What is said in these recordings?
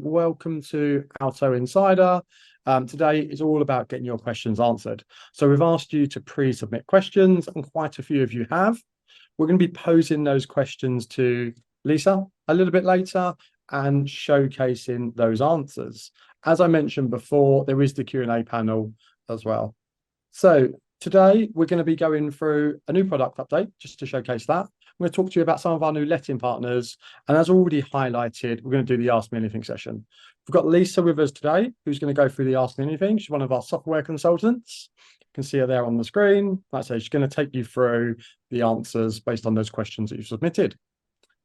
welcome to Alto Insider. Today is all about getting your questions answered. So we've asked you to pre-submit questions, and quite a few of you have. We're going to be posing those questions to Lisa a little bit later and showcasing those answers. As I mentioned before, there is the Q&A panel as well. So today we're going to be going through a new product update just to showcase that. I'm going to talk to you about some of our new letting partners. And as already highlighted, we're going to do the Ask Me Anything session. We've got Lisa with us today, who's going to go through the Ask Me Anything. She's one of our software consultants. You can see her there on the screen. Like I say, she's going to take you through the answers based on those questions that you've submitted.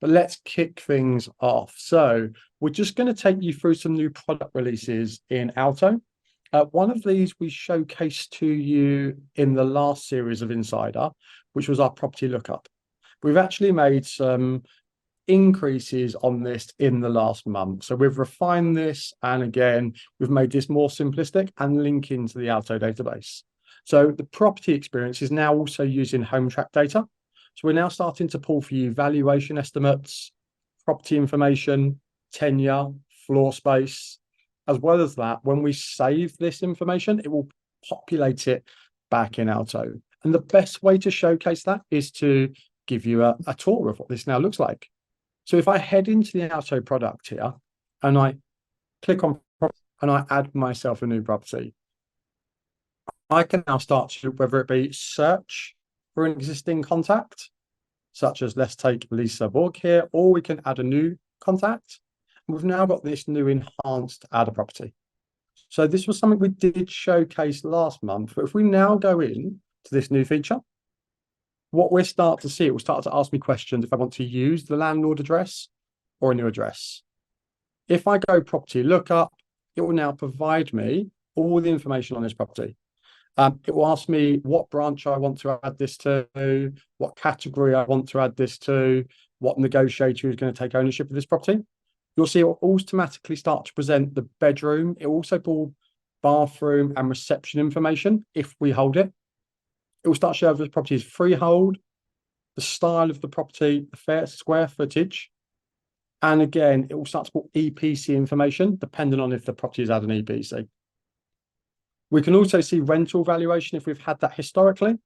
But let's kick things off. So we're just going to take you through some new product releases in Alto. One of these we showcased to you in the last series of Insider, which was our property lookup. We've actually made some increases on this in the last month. So we've refined this, and again, we've made this more simplistic and link into the Alto database. So the property experience is now also using Hometrack data. So we're now starting to pull for you valuation estimates, property information, tenure, floor space. As well as that, when we save this information, it will populate it back in Alto. And the best way to showcase that is to give you a tour of what this now looks like. So if I head into the Alto product here and I click on and I add myself a new property, I can now start to, whether it be search for an existing contact, such as let's take Lisa Borg here, or we can add a new contact. We've now got this new enhanced add a property. So this was something we did showcase last month, but if we now go in to this new feature, what we'll start to see, it will start to ask me questions if I want to use the landlord address or a new address. If I go property lookup, it will now provide me all the information on this property. It will ask me what branch I want to add this to, what category I want to add this to, what negotiator is going to take ownership of this property. You'll see it will automatically start to present the bedroom. It will also pull bathroom and reception information if we hold it. It will start showing if the property is freehold, the style of the property, the fair square footage. And again, it will start to pull EPC information depending on if the property has had an EPC. We can also see rental valuation if we've had that historically,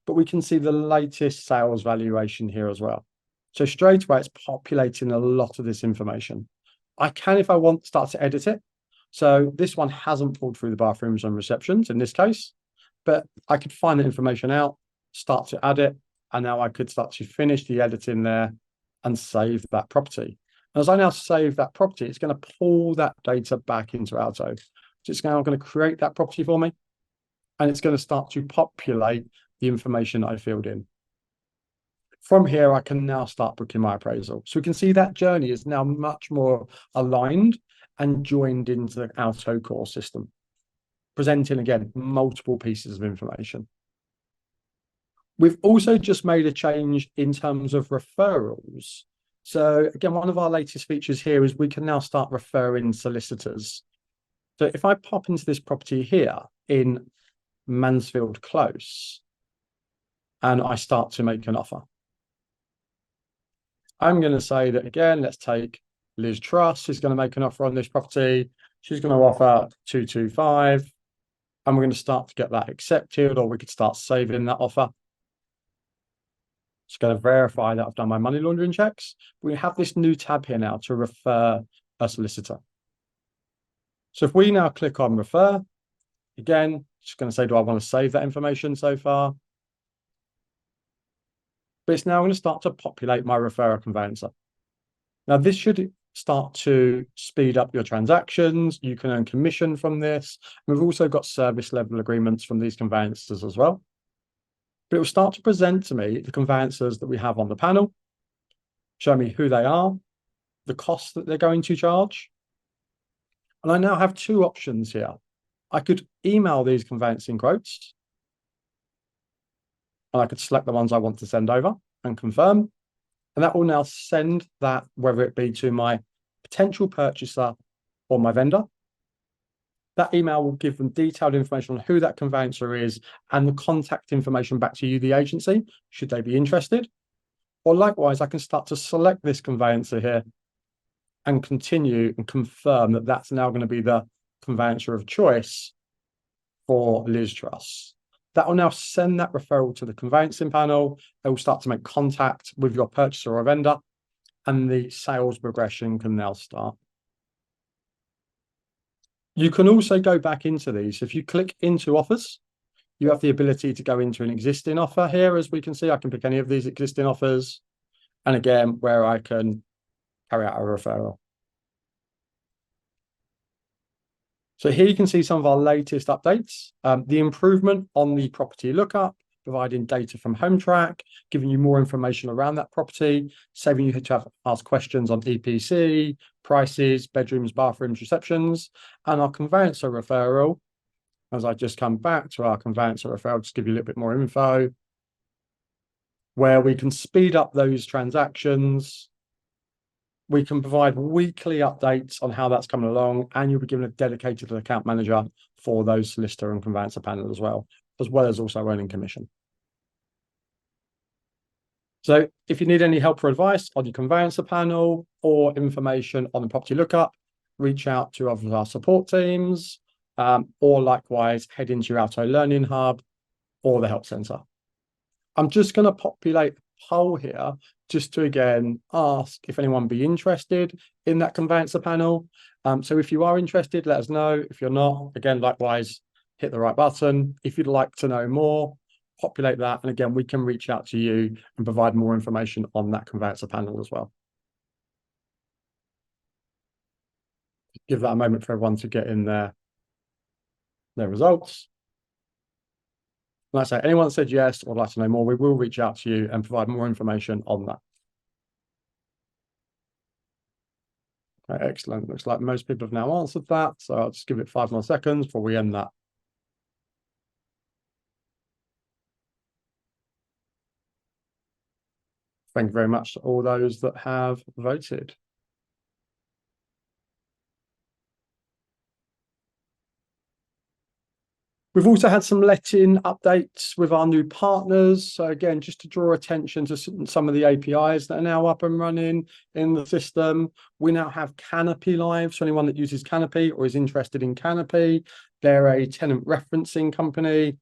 but we can see the latest sales valuation here as well. So straight away, it's populating a lot of this information. I can, if I want, start to edit it. So this one hasn't pulled through the bathrooms and receptions in this case, but I could find the information out, start to add it, and now I could start to finish the editing there and save that property. And as I now save that property, it's going to pull that data back into Alto. So it's now going to create that property for me, and it's going to start to populate the information I filled in. From here, I can now start booking my appraisal. So we can see that journey is now much more aligned and joined into the Alto core system, presenting, again, multiple pieces of information. We've also just made a change in terms of referrals. So again, one of our latest features here is we can now start referring solicitors. So if I pop into this property here in Mansfield Close, and I start to make an offer, I'm going to say that, again, let's take Liz Truss, who's going to make an offer on this property. She's going to offer 225, and we're going to start to get that accepted, or we could start saving that offer. Just going to verify that I've done my money laundering checks. We have this new tab here now to refer a solicitor. So if we now click on refer, again, just going to say, do I want to save that information so far? But it's now going to start to populate my referrer conveyancer. Now, this should start to speed up your transactions. You can earn commission from this. And we've also got service level agreements from these conveyancers as well. But it will start to present to me the conveyancers that we have on the panel, show me who they are, the costs that they're going to charge. And I now have two options here. I could email these conveyancing quotes, and I could select the ones I want to send over and confirm. And that will now send that, whether it be to my potential purchaser or my vendor. That email will give them detailed information on who that conveyancer is and the contact information back to you, the agency, should they be interested. Or likewise, I can start to select this conveyancer here and continue and confirm that that's now going to be the conveyancer of choice for Liz Truss. That will now send that referral to the conveyancing panel. They will start to make contact with your purchaser or vendor, and the sales progression can now start. You can also go back into these. If you click into offers, you have the ability to go into an existing offer here. As we can see, I can pick any of these existing offers. And again, where I can carry out a referral. So here you can see some of our latest updates. The improvement on the property lookup, providing data from Hometrack, giving you more information around that property, saving you to ask questions on EPC, prices, bedrooms, bathrooms, receptions, and our conveyancer referral. As I just come back to our conveyancer referral, just give you a little bit more info, where we can speed up those transactions. We can provide weekly updates on how that's coming along, and you'll be given a dedicated account manager for those solicitor and conveyancer panel as well as also earning commission. So if you need any help or advice on your conveyancer panel or information on the property lookup, reach out to our support teams, or likewise head into your Alto Learning Hub or the Help Centre. I'm just going to populate a poll here just to again ask if anyone be interested in that conveyancer panel. So if you are interested, let us know. If you're not, again, likewise, hit the right button. If you'd like to know more, populate that. And again, we can reach out to you and provide more information on that conveyancer panel as well. Give that a moment for everyone to get in their results. Like I say, anyone that said yes or would like to know more, we will reach out to you and provide more information on that. Okay, excellent. Looks like most people have now answered that. So I'll just give it 5 more seconds before we end that. Thank you very much to all those that have voted. We've also had some letting updates with our new partners. So again, just to draw attention to some of the APIs that are now up and running in the system. We now have Canopy live. So anyone that uses Canopy or is interested in Canopy, they're a tenant referencing company.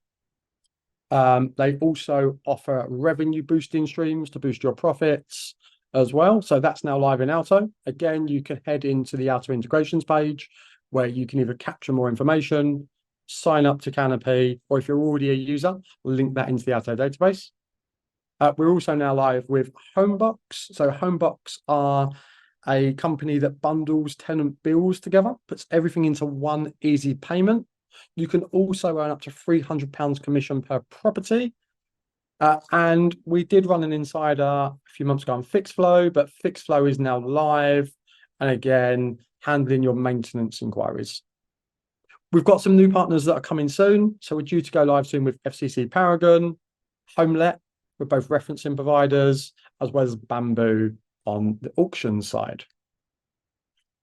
They also offer revenue boosting streams to boost your profits as well. So that's now live in Alto. Again, you can head into the Alto integrations page where you can either capture more information, sign up to Canopy, or if you're already a user, link that into the Alto database. We're also now live with Homebox. So Homebox are a company that bundles tenant bills together, puts everything into one easy payment. You can also earn up to £300 commission per property. And we did run an insider a few months ago on Fixflow, but Fixflow is now live and again, handling your maintenance inquiries. We've got some new partners that are coming soon. So we're due to go live soon with FCC Paragon, Homelet, we're both referencing providers, as well as Bamboo on the auction side.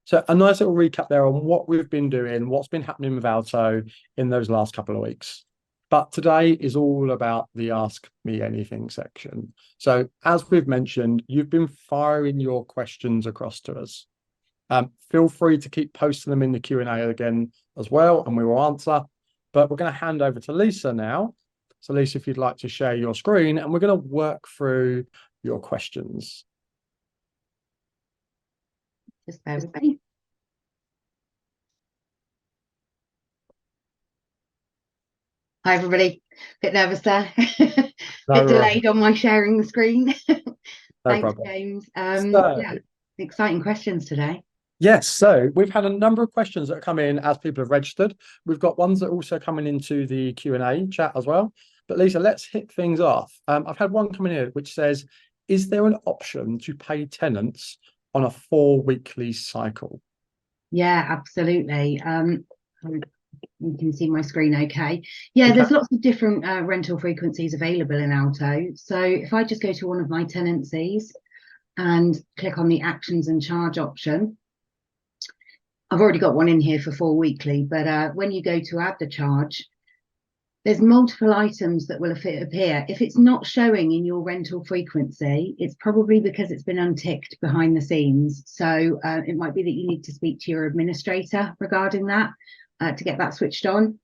So a nice little recap there on what we've been doing, what's been happening with Alto in those last couple of weeks. But today is all about the Ask Me Anything section. So as we've mentioned, you've been firing your questions across to us. Feel free to keep posting them in the Q&A again as well, and we will answer. But we're going to hand over to Lisa now. So Lisa, if you'd like to share your screen, and we're going to work through your questions. Just bear with me. Hi everybody, bit nervous there. Bit delayed on my sharing the screen. Thanks, James. Yeah, exciting questions today. Yes, so we've had a number of questions that have come in as people have registered. We've got ones that are also coming into the Q&A chat as well. But Lisa, let's hit things off. I've had one coming in which says, is there an option to pay tenants on a 4-weekly cycle? Yeah, absolutely. You can see my screen okay. Yeah, there's lots of different rental frequencies available in Alto. So if I just go to one of my tenancies and click on the actions and charge option, I've already got one in here for 4 weekly, but when you go to add the charge, there's multiple items that will appear. If it's not showing in your rental frequency, it's probably because it's been unticked behind the scenes. So it might be that you need to speak to your administrator regarding that to get that switched on.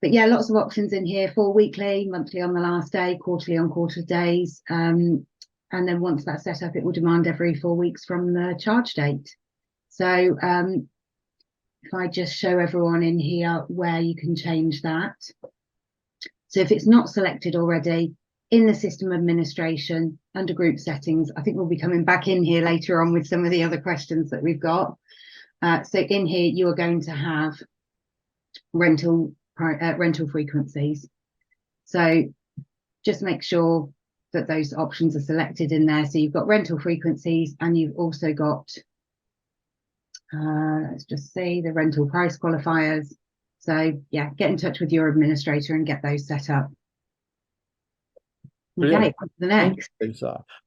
But yeah, lots of options in here for weekly, monthly on the last day, quarterly on quarter days. And then once that's set up, it will demand every 4 weeks from the charge date. So if I just show everyone in here where you can change that. So if it's not selected already, in the system administration, under group settings, I think we'll be coming back in here later on with some of the other questions that we've got. So in here, you are going to have rental frequencies. So just make sure that those options are selected in there. So you've got rental frequencies, and you've also got, let's just see, the rental price qualifiers. So yeah, get in touch with your administrator and get those set up. Brilliant. Okay, on to the next.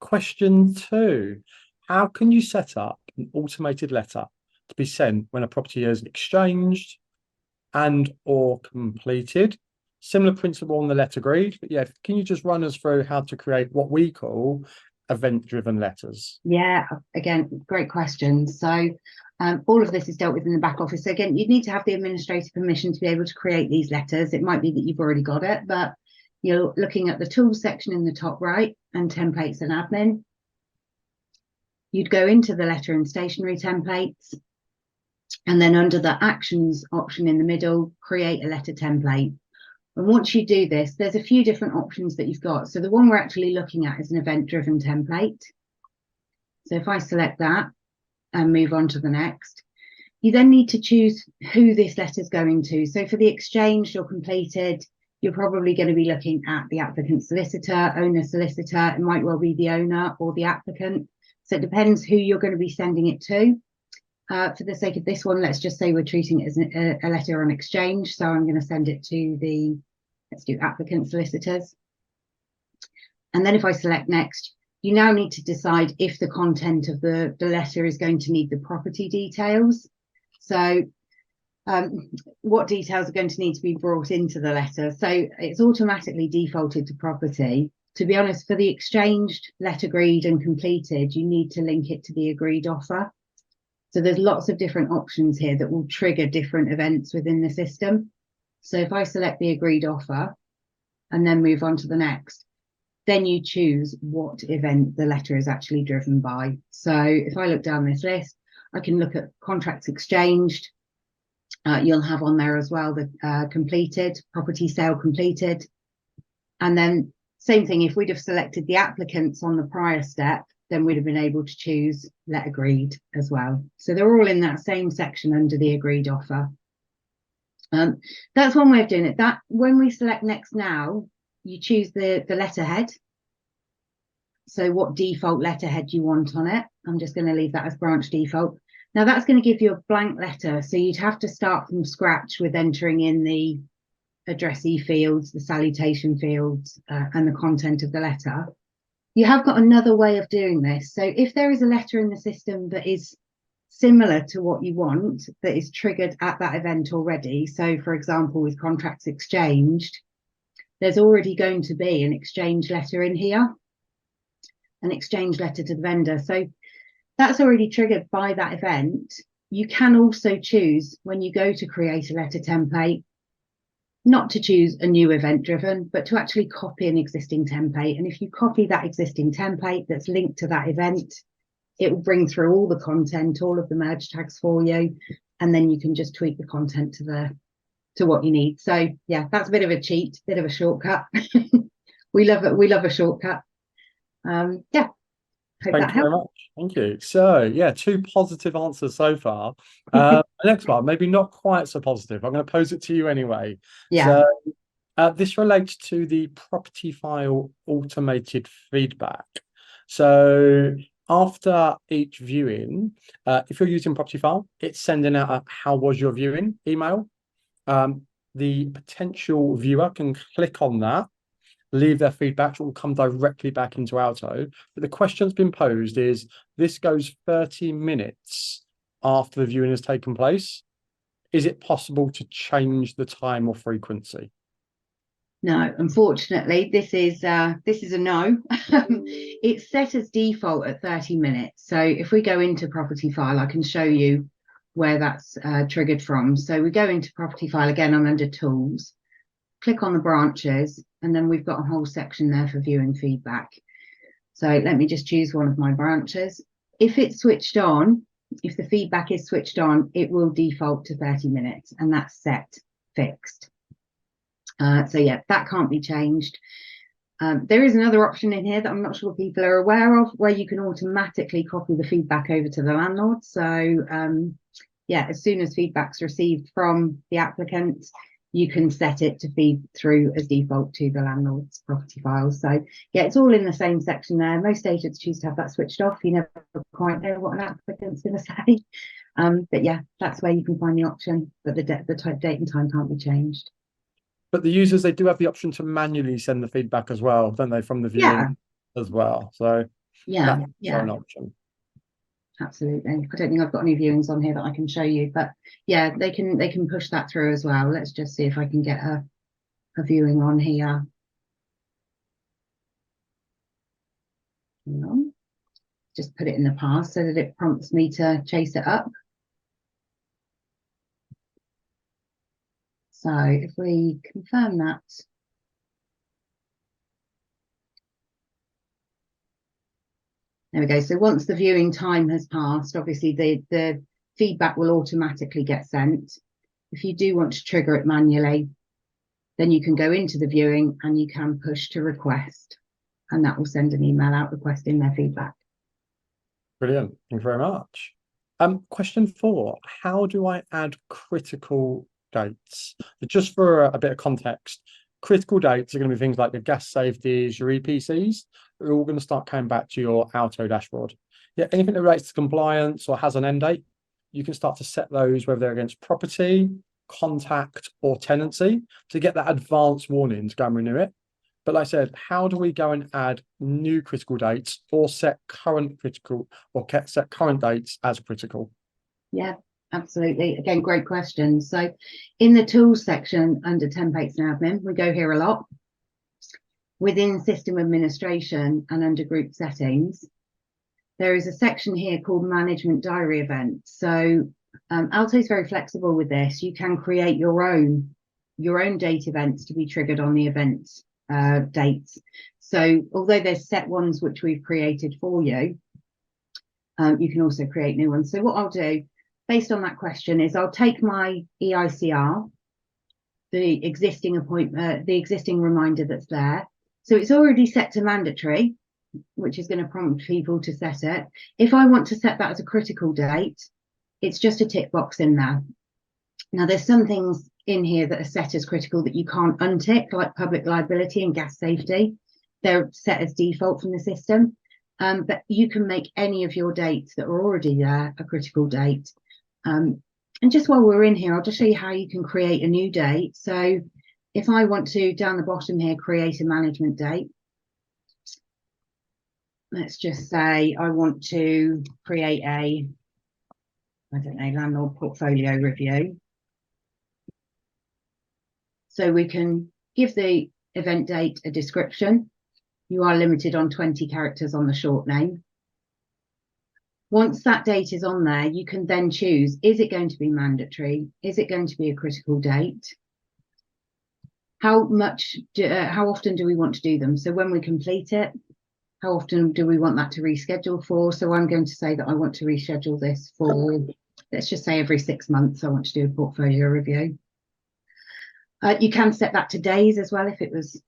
Question 2. How can you set up an automated letter to be sent when a property is exchanged and or completed? Similar principle on the letter agreed, but yeah, can you just run us through how to create what we call event-driven letters? Yeah, again, great questions. So all of this is dealt with in the back office. So again, you'd need to have the administrator permission to be able to create these letters. It might be that you've already got it, but you're looking at the tools section in the top right and templates and admin. You'd go into the letter and stationery templates, and then under the actions option in the middle, create a letter template. And once you do this, there's a few different options that you've got. So the one we're actually looking at is an event-driven template. So if I select that and move on to the next, you then need to choose who this letter is going to. So for the exchanged or completed, you're probably going to be looking at the applicant solicitor, owner solicitor. It might well be the owner or the applicant. So it depends who you're going to be sending it to. For the sake of this one, let's just say we're treating it as a letter on exchange. So I'm going to send it to the, let's do applicant solicitors. And then if I select next, you now need to decide if the content of the letter is going to need the property details. So what details are going to need to be brought into the letter? So it's automatically defaulted to property. To be honest, for the exchanged, let agreed and completed, you need to link it to the agreed offer. So there's lots of different options here that will trigger different events within the system. So if I select the agreed offer and then move on to the next, then you choose what event the letter is actually driven by. So if I look down this list, I can look at contracts exchanged. You'll have on there as well the completed, property sale completed. And then same thing, if we'd have selected the applicants on the prior step, then we'd have been able to choose let agreed as well. So they're all in that same section under the agreed offer. That's one way of doing it. That when we select next now, you choose the letterhead. So what default letterhead you want on it. I'm just going to leave that as branch default. Now that's going to give you a blank letter. So you'd have to start from scratch with entering in the addressee fields, the salutation fields, and the content of the letter. You have got another way of doing this. So if there is a letter in the system that is similar to what you want, that is triggered at that event already. So for example, with contracts exchanged, there's already going to be an exchange letter in here, an exchange letter to the vendor. So that's already triggered by that event. You can also choose when you go to create a letter template, not to choose a new event driven, but to actually copy an existing template. And if you copy that existing template that's linked to that event, it will bring through all the content, all of the merge tags for you. And then you can just tweak the content to what you need. So yeah, that's a bit of a cheat, bit of a shortcut. We love it. We love a shortcut. Yeah. Hope Thank you very much. Thank you. So yeah, 2 positive answers so far. The next one, maybe not quite so positive. I'm going to pose it to you anyway. Yeah. So this relates to the property file automated feedback. So after each viewing, if you're using property file, it's sending out a how was your viewing email. The potential viewer can click on that, leave their feedback, it will come directly back into Alto. But the question that's been posed is, this goes 30 minutes after the viewing has taken place. Is it possible to change the time or frequency? No, unfortunately, this is a no. It's set as default at 30 minutes. So if we go into property file, I can show you where that's triggered from. So we go into property file again. I'm under tools, click on the branches, and then we've got a whole section there for viewing feedback. So let me just choose one of my branches. If it's switched on, if the feedback is switched on, it will default to 30 minutes, and that's set, fixed. So yeah, that can't be changed. There is another option in here that I'm not sure people are aware of, where you can automatically copy the feedback over to the landlord. So yeah, as soon as feedback's received from the applicant, you can set it to feed through as default to the landlord's property files. So yeah, it's all in the same section there. Most agents choose to have that switched off. You never quite know what an applicant's going to say. But yeah, that's where you can find the option, but the type, date and time can't be changed. But the users, they do have the option to manually send the feedback as well, don't they, from the viewing as well? So yeah, that's an option. Absolutely. I don't think I've got any viewings on here that I can show you, but yeah, they can push that through as well. Let's just see if I can get a viewing on here. Hang on. Just put it in the past so that it prompts me to chase it up. So if we confirm that. There we go. So once the viewing time has passed, obviously the feedback will automatically get sent. If you do want to trigger it manually, then you can go into the viewing and you can push to request, and that will send an email out requesting their feedback. Brilliant. Thank you very much. Question 4, how do I add critical dates? Just for a bit of context, critical dates are going to be things like your gas safeties, your EPCs, are all going to start coming back to your Alto dashboard. Yeah, anything that relates to compliance or has an end date, you can start to set those, whether they're against property, contact, or tenancy, to get that advance warning to go and renew it. But like I said, how do we go and add new critical dates or set current critical or set current dates as critical? Yeah, absolutely. Again, great question. So in the tools section under templates and admin, we go here a lot. Within system administration and under group settings, there is a section here called management diary events. So Alto is very flexible with this. You can create your own date events to be triggered on the events dates. So although there's set ones which we've created for you, you can also create new ones. So what I'll do based on that question is I'll take my EICR, the existing appointment, the existing reminder that's there. So it's already set to mandatory, which is going to prompt people to set it. If I want to set that as a critical date, it's just a tick box in there. Now, there's some things in here that are set as critical that you can't untick, like public liability and gas safety. They're set as default from the system. But you can make any of your dates that are already there a critical date. And just while we're in here, I'll just show you how you can create a new date. So if I want to, down the bottom here, create a management date, let's just say I want to create a, I don't know, landlord portfolio review. So we can give the event date a description. You are limited on 20 characters on the short name. Once that date is on there, you can then choose, is it going to be mandatory? Is it going to be a critical date? How often do we want to do them? So when we complete it, how often do we want that to reschedule for? So I'm going to say that I want to reschedule this for, let's just say every 6 months, I want to do a portfolio review. You can set that to days as well. If it was,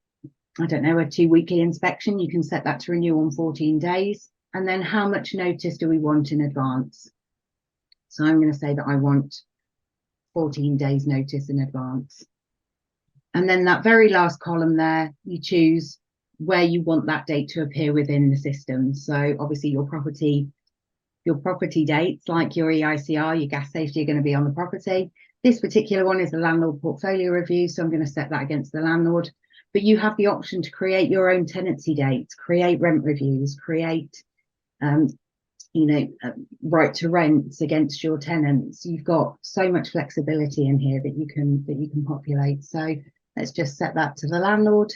I don't know, a 2-weekly inspection, you can set that to renew on 14 days. And then how much notice do we want in advance? So I'm going to say that I want 14 days notice in advance. And then that very last column there, you choose where you want that date to appear within the system. So obviously your property dates, like your EICR, your gas safety, are going to be on the property. This particular one is the landlord portfolio review, so I'm going to set that against the landlord. But you have the option to create your own tenancy dates, create rent reviews, create right to rents against your tenants. You've got so much flexibility in here that you can populate. So Let's just set that to the landlord.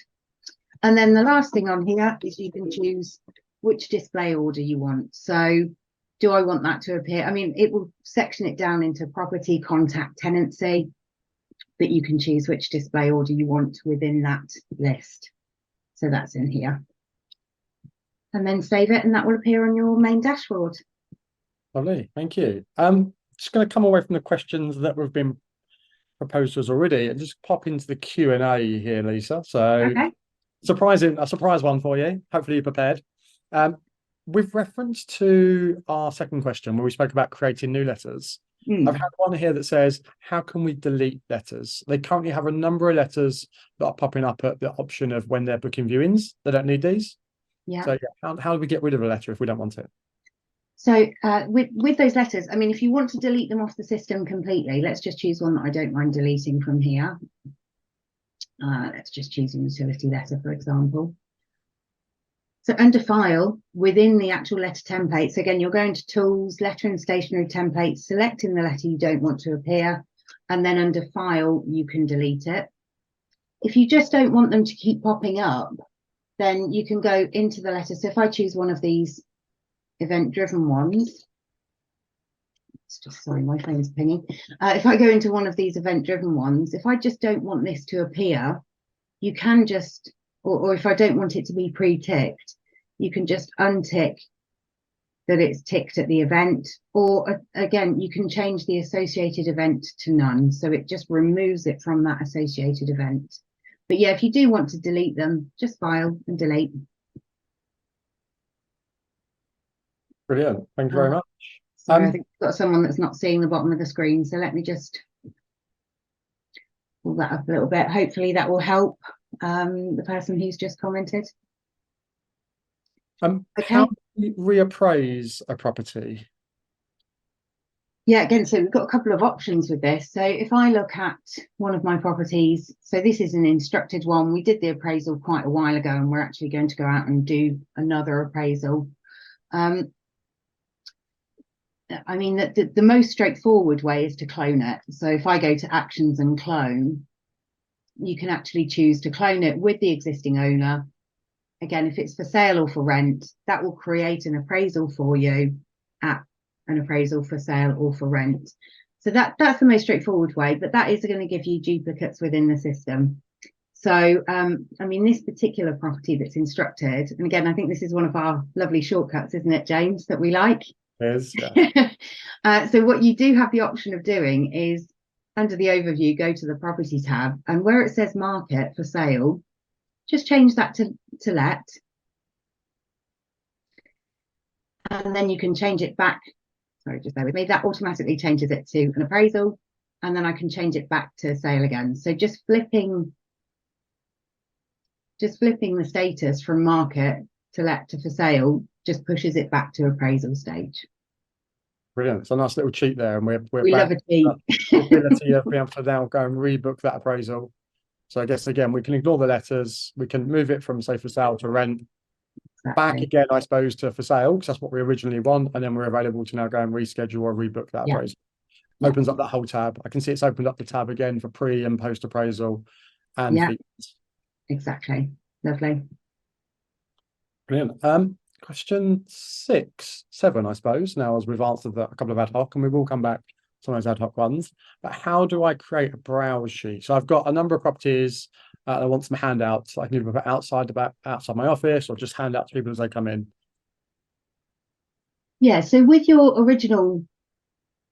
And then the last thing on here is you can choose which display order you want. So do I want that to appear? I mean, it will section it down into property, contact, tenancy, but you can choose which display order you want within that list. So that's in here. And then save it, and that will appear on your main dashboard. Lovely, thank you. Just going to come away from the questions that have been proposed to us already and just pop into the Q&A here, Lisa. So Okay. a surprise one for you. Hopefully you're prepared. With reference to our second question, where we spoke about creating new letters, I've had one here that says, how can we delete letters? They currently have a number of letters that are popping up at the option of when they're booking viewings. They don't need these. Yeah. So yeah, how do we get rid of a letter if we don't want it? So with those letters, I mean, if you want to delete them off the system completely, let's just choose one that I don't mind deleting from here. Let's just choose a utility letter, for example. So under File, within the actual letter templates, again, you're going to Tools, Letter and Stationery Templates, selecting the letter you don't want to appear, and then under File, you can delete it. If you just don't want them to keep popping up, then you can go into the letter. So if I choose one of these event-driven ones, it's just, sorry, my phone's pinging. If I go into one of these event-driven ones, if I just don't want this to appear, you can just, or if I don't want it to be pre-ticked, you can just untick that it's ticked at the event, or again, you can change the associated event to none. So it just removes it from that associated event. But yeah, if you do want to delete them, just File and delete. Brilliant. Thank you very much. Sorry, I think we've got someone that's not seeing the bottom of the screen. So let me just pull that up a little bit. Hopefully that will help the person who's just commented. Okay. How do we reappraise a property? Yeah, again, so we've got a couple of options with this. So if I look at one of my properties, so this is an instructed one. We did the appraisal quite a while ago, and we're actually going to go out and do another appraisal. I mean, the most straightforward way is to clone it. So if I go to Actions and Clone, you can actually choose to clone it with the existing owner. Again, if it's for sale or for rent, that will create an appraisal for you at an appraisal for sale or for rent. So that's the most straightforward way, but that is going to give you duplicates within the system. So, I mean, this particular property that's instructed, and again, I think this is one of our lovely shortcuts, isn't it, James, that we like? It is, yeah. So what you do have the option of doing is, under the overview, go to the property tab, and where it says market for sale, just change that to let. And then you can change it back. Sorry, just bear with me. That automatically changes it to an appraisal, and then I can change it back to sale again. So just flipping the status from market to let to for sale just pushes it back to appraisal stage. Brilliant. It's a nice little cheat there, and we love a cheat. The ability of being able to now go and rebook that appraisal. So I guess again, we can ignore the letters. We can move it from, say, for sale to rent. Exactly. Back again, I suppose, to for sale, because that's what we originally want, and then we're available to now go and reschedule or rebook that appraisal. Opens up that whole tab. I can see it's opened up the tab again for pre and post appraisal and fees. Exactly. Lovely. Brilliant. Question 6, 7, I suppose, now, as we've answered a couple of ad hoc, and we will come back to some of those ad hoc ones. But how do I create a browse sheet? So I've got a number of properties. I want some handouts. I can either put outside my office or just hand out to people as they come in. Yeah, so with your original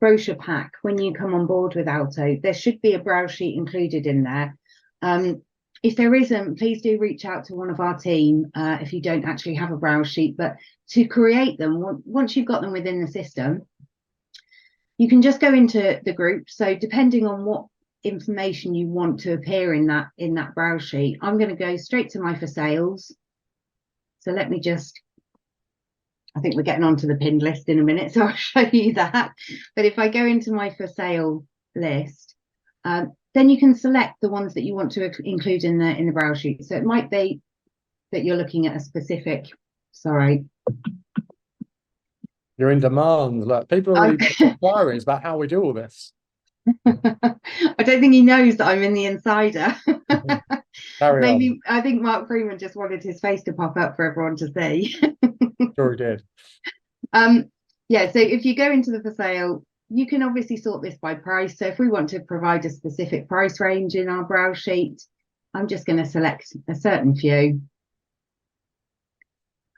brochure pack, when you come on board with Alto, there should be a browse sheet included in there. If there isn't, please do reach out to one of our team if you don't actually have a browse sheet. But to create them, once you've got them within the system, you can just go into the group. So depending on what information you want to appear in that browse sheet, I'm going to go straight to my for sales. So let me just, I think we're getting onto the pinned list in a minute, so I'll show you that. But if I go into my for sale list, then you can select the ones that you want to include in the browse sheet. So it might be that you're looking at a specific, sorry. You're in demand. Look, people are already inquiring about how we do all this. I don't think he knows that I'm in the Insider. Carry on. Maybe I think Mark Freeman just wanted his face to pop up for everyone to see. Sure he did. Yeah, so if you go into the for sale, you can obviously sort this by price. So if we want to provide a specific price range in our browse sheet, I'm just going to select a certain few.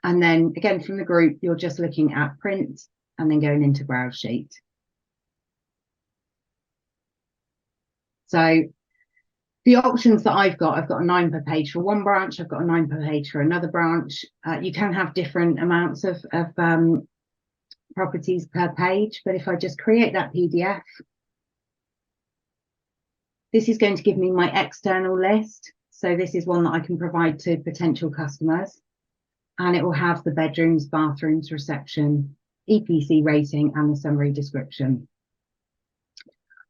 And then again, from the group, you're just looking at print and then going into browse sheet. So the options that I've got a 9 per page for one branch. I've got a 9 per page for another branch. You can have different amounts of properties per page. But if I just create that PDF, this is going to give me my external list. So this is one that I can provide to potential customers. And it will have the bedrooms, bathrooms, reception, EPC rating, and the summary description.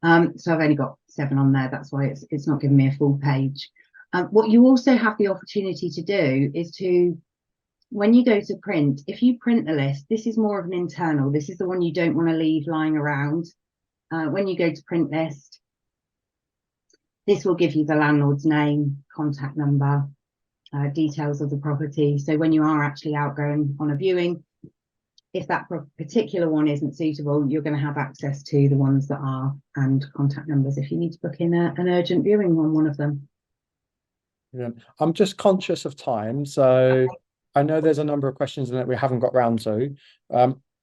So I've only got 7 on there. That's why it's not giving me a full page. What you also have the opportunity to do is to, when you go to print, if you print the list, this is more of an internal. This is the one you don't want to leave lying around. When you go to print list, this will give you the landlord's name, contact number, details of the property. So when you are actually out going on a viewing, if that particular one isn't suitable, you're going to have access to the ones that are, and contact numbers if you need to book in an urgent viewing on one of them. Yeah. I'm just conscious of time, so I know there's a number of questions that we haven't got round to.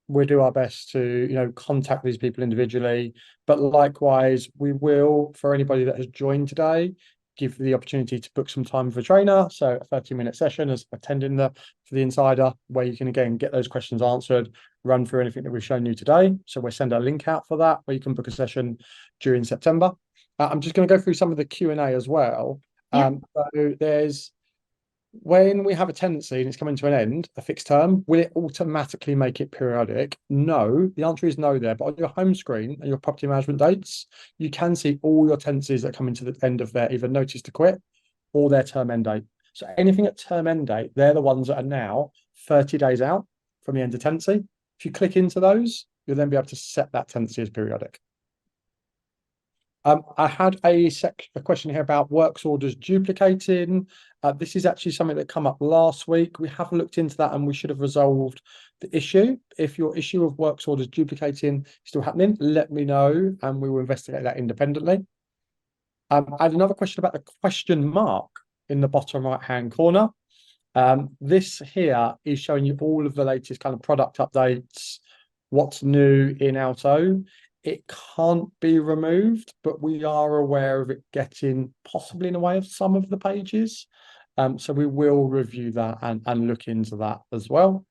We'll do our best to, contact these people individually, but likewise, we will, for anybody that has joined today, give the opportunity to book some time with a trainer. So a 30-minute session as attending for the Insider, where you can again get those questions answered, run through anything that we've shown you today. So we'll send a link out for that, where you can book a session during September. I'm just going to go through some of the Q&A as well. Yeah. So there's, when we have a tenancy and it's coming to an end, a fixed term, will it automatically make it periodic? No, the answer is no there. But on your home screen and your property management dates, you can see all your tenancies that come into the end of their either notice to quit or their term end date. So anything at term end date, they're the ones that are now 30 days out from the end of tenancy. If you click into those, you'll then be able to set that tenancy as periodic. I had a question here about works orders duplicating. This is actually something that came up last week. We have looked into that and we should have resolved the issue. If your issue of works orders duplicating is still happening, let me know and we will investigate that independently. I had another question about the question mark in the bottom right-hand corner. This here is showing you all of the latest kind of product updates, what's new in Alto. It can't be removed, but we are aware of it getting possibly in the way of some of the pages. So we will review that and look into that as well.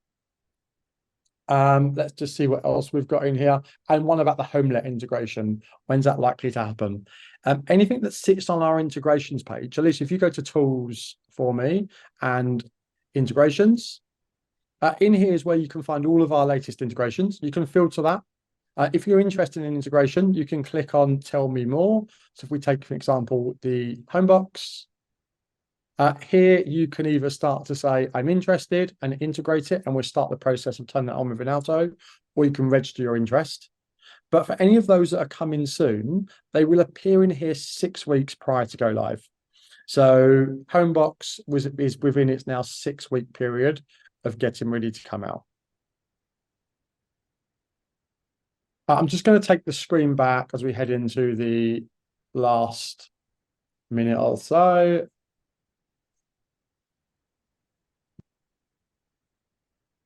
Let's just see what else we've got in here. And one about the Homelet integration. When's that likely to happen? Anything that sits on our integrations page, at least if you go to tools for me and integrations, in here is where you can find all of our latest integrations. You can filter that. If you're interested in integration, you can click on Tell Me More. So if we take, for example, the home box, here you can either start to say, I'm interested and integrate it, and we'll start the process of turning that on with an Alto, or you can register your interest. But for any of those that are coming soon, they will appear in here 6 weeks prior to go live. So Homebox is within its now 6-week period of getting ready to come out. I'm just going to take the screen back as we head into the last minute or so.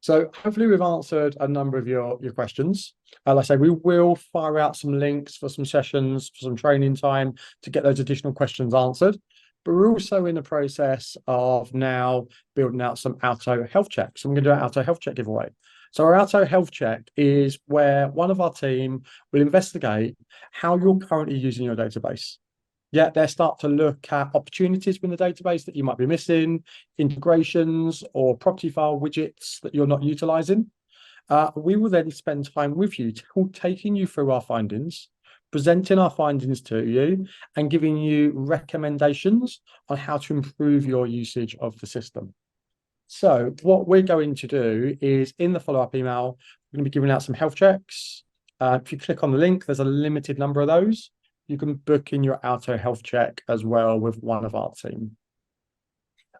So hopefully we've answered a number of your questions. Like I say, we will fire out some links for some sessions, for some training time to get those additional questions answered. But we're also in the process of now building out some Alto health checks. So I'm going to do an Alto health check giveaway. So our Alto health check is where one of our team will investigate how you're currently using your database. Yeah, they start to look at opportunities within the database that you might be missing, integrations or property file widgets that you're not utilizing. We will then spend time with you, taking you through our findings, presenting our findings to you, and giving you recommendations on how to improve your usage of the system. So what we're going to do is, in the follow-up email, we're going to be giving out some health checks. If you click on the link, there's a limited number of those. you can book in your Alto health check as well with one of our team.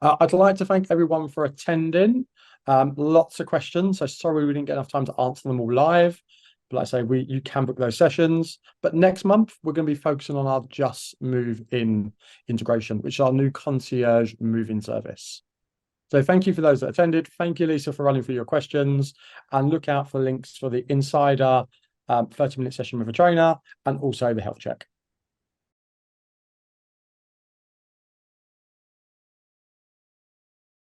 I'd like to thank everyone for attending. Lots of questions, so sorry we didn't get enough time to answer them all live. But like I say, you can book those sessions. But next month, we're going to be focusing on our Just Move In integration, which is our new concierge move-in service. So thank you for those that attended. Thank you, Lisa, for running through your questions. And look out for links for the Insider 30-minute session with a trainer and also the health check.